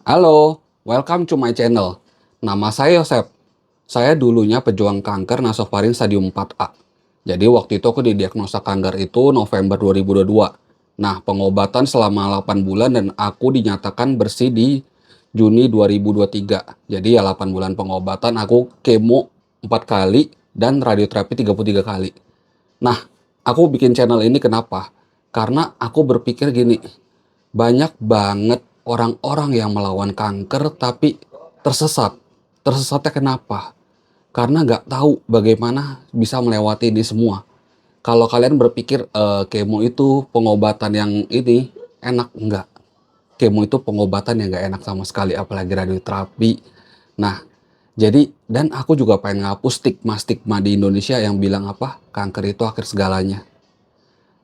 Halo, welcome to my channel. Nama saya Yosep. Saya dulunya pejuang kanker nasofaring stadium 4A. Jadi waktu itu aku didiagnosa kanker itu November 2022. Nah, pengobatan selama 8 bulan dan aku dinyatakan bersih di Juni 2023. Jadi ya 8 bulan pengobatan, aku kemo 4 kali dan radioterapi 33 kali. Nah, aku bikin channel ini kenapa? Karena aku berpikir gini, banyak banget orang-orang yang melawan kanker tapi tersesat. Tersesatnya kenapa? Karena nggak tahu bagaimana bisa melewati ini semua. Kalau kalian berpikir kemo itu pengobatan yang ini enak, enggak. Kemo itu pengobatan yang nggak enak sama sekali, apalagi radioterapi. Nah, jadi dan aku juga pengen ngapus stigma-stigma di Indonesia yang bilang apa? Kanker itu akhir segalanya.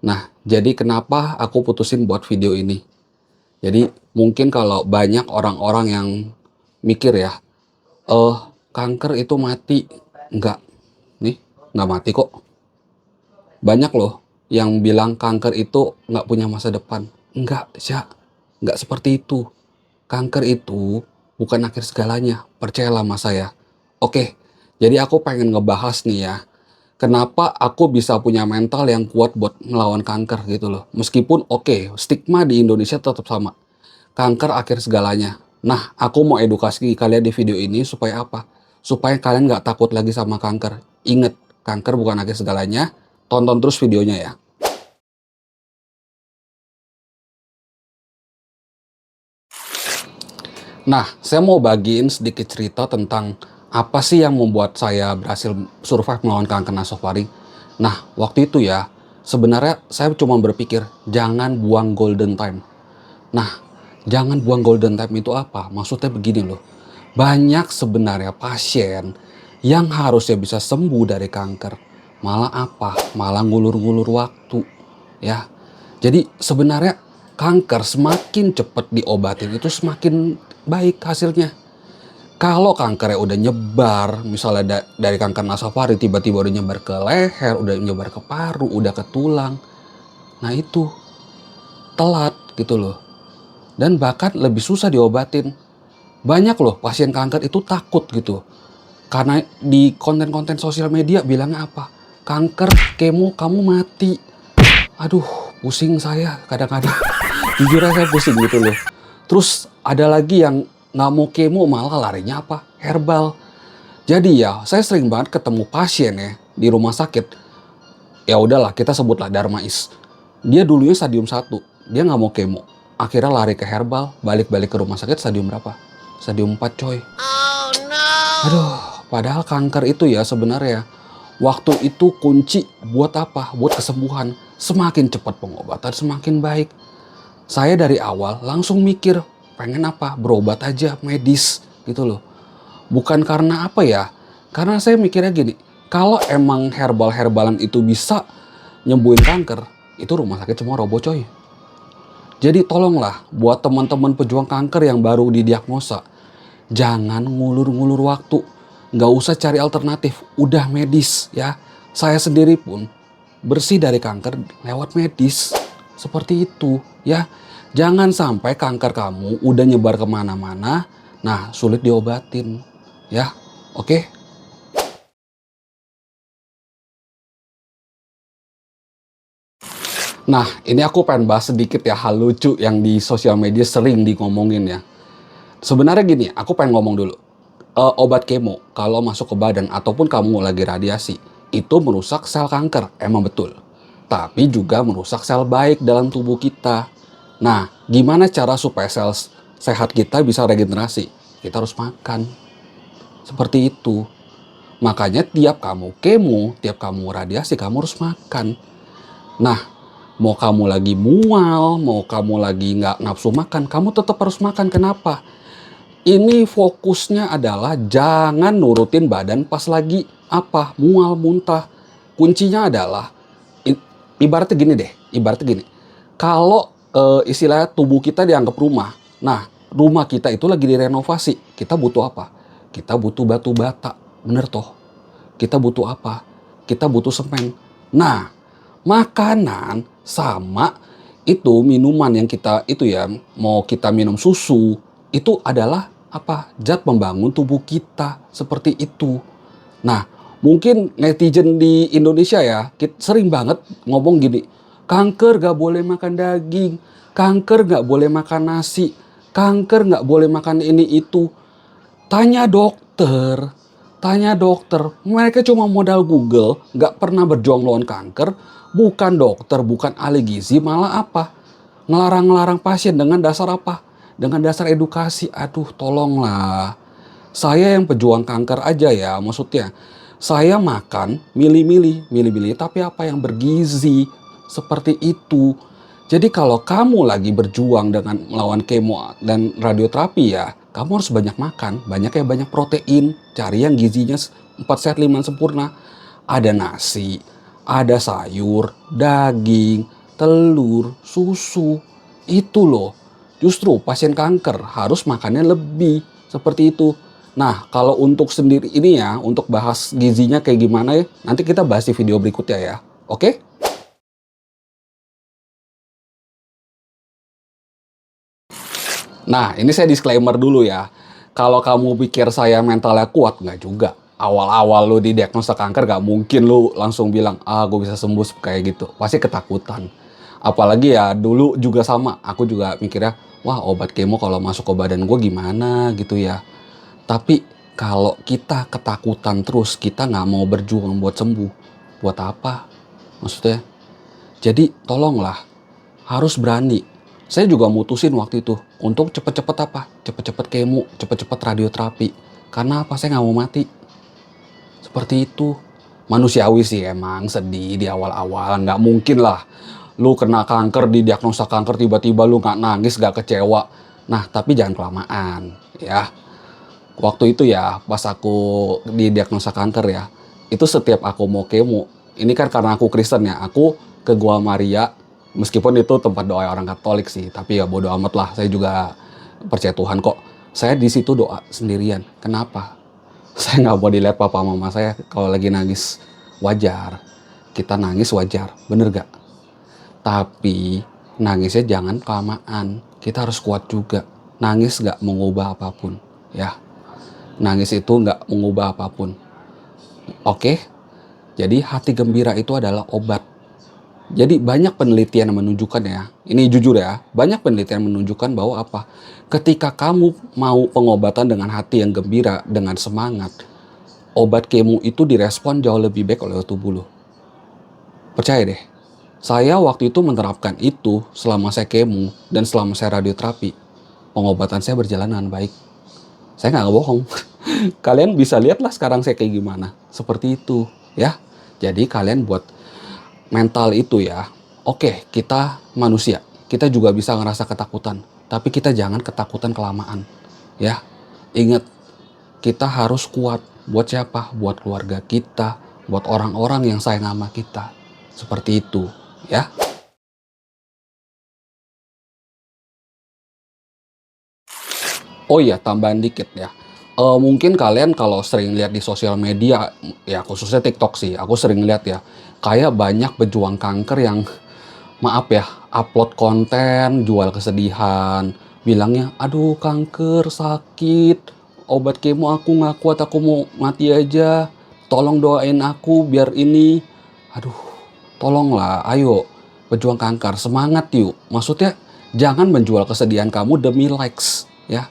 Nah, jadi kenapa aku putusin buat video ini? Jadi mungkin kalau banyak orang-orang yang mikir ya, eh kanker itu mati. Enggak, nih nggak mati kok. Banyak loh yang bilang kanker itu nggak punya masa depan. Enggak, Sya. Nggak seperti itu. Kanker itu bukan akhir segalanya. Percayalah sama saya. Oke, jadi aku pengen ngebahas nih ya. Kenapa aku bisa punya mental yang kuat buat melawan kanker gitu loh. Meskipun oke, stigma di Indonesia tetap sama. Kanker akhir segalanya. Nah, aku mau edukasi kalian di video ini supaya apa? Supaya kalian nggak takut lagi sama kanker. Ingat, kanker bukan akhir segalanya. Tonton terus videonya ya. Nah, saya mau bagiin sedikit cerita tentang apa sih yang membuat saya berhasil survive melawan kanker nasofaring. Nah, waktu itu ya, sebenarnya saya cuma berpikir, jangan buang golden time. Nah, jangan buang golden time itu apa? Maksudnya begini loh. Banyak sebenarnya pasien yang harusnya bisa sembuh dari kanker. Malah apa? Malah ngulur-ngulur waktu. Ya. Jadi sebenarnya kanker semakin cepat diobatin itu semakin baik hasilnya. Kalau kankernya udah nyebar, misalnya dari kanker nasofaring tiba-tiba udah nyebar ke leher, udah nyebar ke paru, udah ke tulang. Nah itu telat gitu loh. Dan bahkan lebih susah diobatin. Banyak loh pasien kanker itu takut gitu. Karena di konten-konten sosial media bilangnya apa? Kanker, kemo, kamu mati. Aduh, pusing saya kadang-kadang. Jujur aja saya pusing gitu loh. Terus ada lagi yang nggak mau kemo malah larinya apa? Herbal. Jadi ya, saya sering banget ketemu pasien ya di rumah sakit. Ya udahlah, kita sebutlah Darmais. Dia dulunya stadium 1, dia nggak mau kemo. Akhirnya lari ke herbal, balik-balik ke rumah sakit stadium berapa? Stadium 4 coy. Oh no. Aduh, padahal kanker itu ya sebenarnya waktu itu kunci buat apa? Buat kesembuhan. Semakin cepat pengobatan, semakin baik. Saya dari awal langsung mikir, pengen apa? Berobat aja, medis gitu loh. Bukan karena apa ya? Karena saya mikirnya gini, kalau emang herbal-herbalan itu bisa nyembuhin kanker, itu rumah sakit semua roboh coy. Jadi tolonglah buat teman-teman pejuang kanker yang baru didiagnosa, jangan ngulur-ngulur waktu. Nggak usah cari alternatif, udah medis ya. Saya sendiri pun bersih dari kanker lewat medis. Seperti itu ya. Jangan sampai kanker kamu udah nyebar kemana-mana, nah sulit diobatin ya. Oke? Nah, ini aku pengen bahas sedikit ya hal lucu yang di sosial media sering ngomongin ya. Sebenarnya gini, aku pengen ngomong dulu. Obat kemo kalau masuk ke badan ataupun kamu lagi radiasi, itu merusak sel kanker, emang betul. Tapi juga merusak sel baik dalam tubuh kita. Nah, gimana cara supaya sel sehat kita bisa regenerasi? Kita harus makan. Seperti itu. Makanya tiap kamu kemo, tiap kamu radiasi, kamu harus makan. Nah, mau kamu lagi mual, mau kamu lagi nggak nafsu makan, kamu tetap harus makan. Kenapa? Ini fokusnya adalah jangan nurutin badan pas lagi apa? Mual, muntah. Kuncinya adalah ibaratnya gini deh, ibaratnya gini. Kalau istilahnya tubuh kita dianggap rumah. Nah, rumah kita itu lagi direnovasi. Kita butuh apa? Kita butuh batu bata. Bener toh? Kita butuh apa? Kita butuh semen. Nah, makanan sama itu minuman yang kita itu ya, mau kita minum susu, itu adalah apa? Zat pembangun tubuh kita, seperti itu. Nah, mungkin netizen di Indonesia ya, sering banget ngomong gini, kanker gak boleh makan daging, kanker gak boleh makan nasi, kanker gak boleh makan ini itu. Tanya dokter, tanya dokter. Mereka cuma modal Google, gak pernah berjuang lawan kanker, bukan dokter, bukan ahli gizi, malah apa? Ngelarang-ngelarang pasien dengan dasar apa? Dengan dasar edukasi. Aduh, tolonglah. Saya yang pejuang kanker aja ya, maksudnya. Saya makan milih-milih tapi apa yang bergizi. Seperti itu. Jadi kalau kamu lagi berjuang dengan melawan kemo dan radioterapi ya, kamu harus banyak makan, banyak protein, cari yang gizinya 4 sehat 5 sempurna. Ada nasi, ada sayur, daging, telur, susu. Itu loh. Justru pasien kanker harus makannya lebih, seperti itu. Nah, kalau untuk sendiri ini ya, untuk bahas gizinya kayak gimana ya, nanti kita bahas di video berikutnya ya. Oke? Nah, ini saya disclaimer dulu ya. Kalau kamu pikir saya mentalnya kuat, nggak juga. Awal-awal lu didiagnosa kanker, nggak mungkin lu langsung bilang, ah gue bisa sembuh kayak gitu. Pasti ketakutan. Apalagi ya dulu juga sama, aku juga mikirnya, wah obat kemo kalau masuk ke badan gue gimana gitu ya. Tapi kalau kita ketakutan terus, kita nggak mau berjuang buat sembuh, buat apa? Maksudnya, jadi tolonglah, harus berani. Saya juga mutusin waktu itu untuk cepet-cepet apa? Cepet-cepet kemo, cepet-cepet radioterapi. Karena apa? Saya nggak mau mati. Seperti itu. Manusiawi sih emang sedih di awal-awal. Nggak mungkin lah. Lu kena kanker, didiagnosa kanker, tiba-tiba lu nggak nangis, nggak kecewa. Nah, tapi jangan kelamaan. Ya. Waktu itu ya, pas aku didiagnosa kanker ya. Itu setiap aku mau kemo. Ini kan karena aku Kristen ya. Aku ke Gua Maria. Meskipun itu tempat doa orang Katolik sih, tapi ya bodo amat lah. Saya juga percaya Tuhan kok. Saya di situ doa sendirian. Kenapa? Saya nggak mau dilihat papa mama saya kalau lagi nangis. Wajar. Kita nangis wajar. Bener gak? Tapi nangisnya jangan kelamaan. Kita harus kuat juga. Nangis nggak mengubah apapun. Ya. Nangis itu nggak mengubah apapun. Oke? Jadi hati gembira itu adalah obat. Jadi banyak penelitian yang menunjukkan ya, ini jujur ya, banyak penelitian menunjukkan bahwa apa? Ketika kamu mau pengobatan dengan hati yang gembira, dengan semangat, obat kemo itu direspon jauh lebih baik oleh tubuh lo. Percaya deh, saya waktu itu menerapkan itu selama saya kemo dan selama saya radioterapi. Pengobatan saya berjalan dengan baik. Saya nggak bohong. Kalian bisa lihatlah sekarang saya kayak gimana. Seperti itu ya. Jadi kalian buat mental itu ya, oke, kita manusia, kita juga bisa ngerasa ketakutan, tapi kita jangan ketakutan kelamaan, ya. Ingat, kita harus kuat. Buat siapa? Buat keluarga kita, buat orang-orang yang sayang sama kita. Seperti itu, ya. Oh iya, tambahan dikit ya. Mungkin kalian kalau sering lihat di sosial media, ya khususnya TikTok sih, aku sering lihat ya, kayak banyak pejuang kanker yang maaf ya, upload konten, jual kesedihan, bilangnya, aduh kanker, sakit, obat kemo aku nggak kuat, aku mau mati aja, tolong doain aku biar ini, aduh, tolonglah, ayo, pejuang kanker, semangat yuk, maksudnya jangan menjual kesedihan kamu demi likes, ya,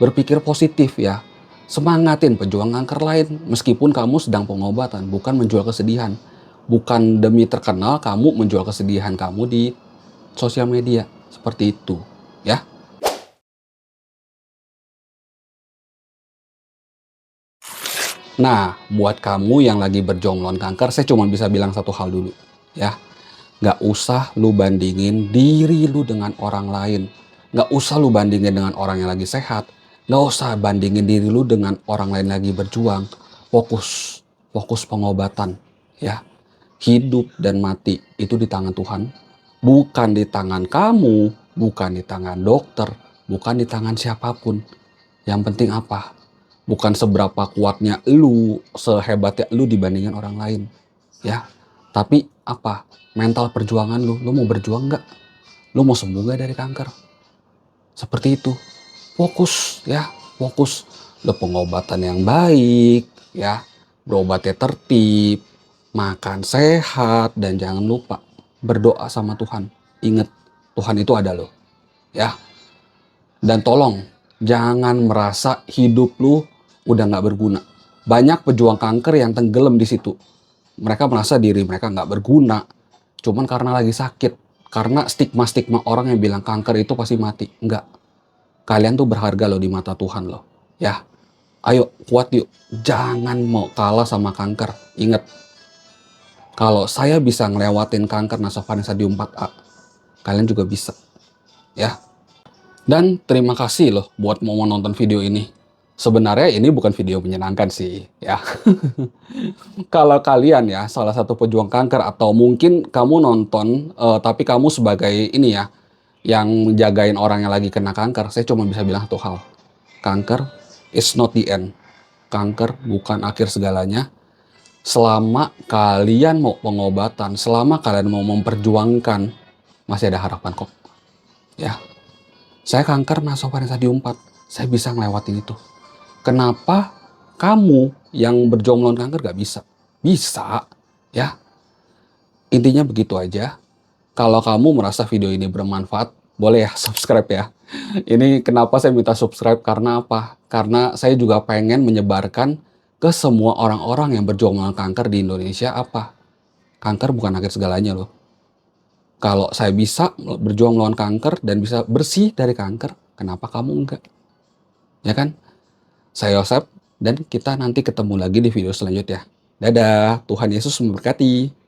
berpikir positif ya, semangatin pejuang kanker lain, meskipun kamu sedang pengobatan, bukan menjual kesedihan. Bukan demi terkenal kamu menjual kesedihan kamu di sosial media. Seperti itu. Ya. Nah, buat kamu yang lagi berjuang melawan kanker, saya cuma bisa bilang satu hal dulu. Ya. Nggak usah lu bandingin diri lu dengan orang lain. Nggak usah lu bandingin dengan orang yang lagi sehat. Nggak usah bandingin diri lu dengan orang lain lagi berjuang. Fokus. Fokus pengobatan. Ya. Hidup dan mati itu di tangan Tuhan. Bukan di tangan kamu, bukan di tangan dokter, bukan di tangan siapapun. Yang penting apa? Bukan seberapa kuatnya lu, sehebatnya lu dibandingin orang lain. Ya, tapi apa? Mental perjuangan lu. Lu mau berjuang nggak? Lu mau sembuh nggak dari kanker? Seperti itu. fokus ya, fokus. Lo pengobatan yang baik ya, berobatnya tertib, makan sehat, dan jangan lupa berdoa sama Tuhan. Ingat, Tuhan itu ada loh ya. Dan tolong jangan merasa hidup lu udah nggak berguna. Banyak pejuang kanker yang tenggelam di situ. Mereka merasa diri mereka nggak berguna, cuman karena lagi sakit. Karena stigma-stigma orang yang bilang kanker itu pasti mati. Enggak. Kalian tuh berharga loh di mata Tuhan loh. Ya, ayo kuat yuk. Jangan mau kalah sama kanker. Ingat, kalau saya bisa ngelewatin kanker nasofaring stadium 4A, kalian juga bisa. Ya. Dan terima kasih loh buat mau nonton video ini. Sebenarnya ini bukan video menyenangkan sih, ya. Kalau kalian ya salah satu pejuang kanker atau mungkin kamu nonton tapi kamu sebagai ini ya yang jagain orang yang lagi kena kanker, saya cuma bisa bilang satu hal. Kanker is not the end. Kanker bukan akhir segalanya. Selama kalian mau pengobatan, selama kalian mau memperjuangkan, masih ada harapan kok. Ya. Saya kanker nasofaring stadium 4. Saya bisa ngelewatin itu. Kenapa kamu yang berjuang melawan kanker gak bisa? Bisa, ya. Intinya begitu aja. Kalau kamu merasa video ini bermanfaat, boleh ya subscribe ya. Ini kenapa saya minta subscribe, karena apa? Karena saya juga pengen menyebarkan ke semua orang-orang yang berjuang melawan kanker di Indonesia apa? Kanker bukan akhir segalanya loh. Kalau saya bisa berjuang melawan kanker dan bisa bersih dari kanker, kenapa kamu enggak? Ya kan? Saya Yosep, dan kita nanti ketemu lagi di video selanjutnya. Dadah, Tuhan Yesus memberkati.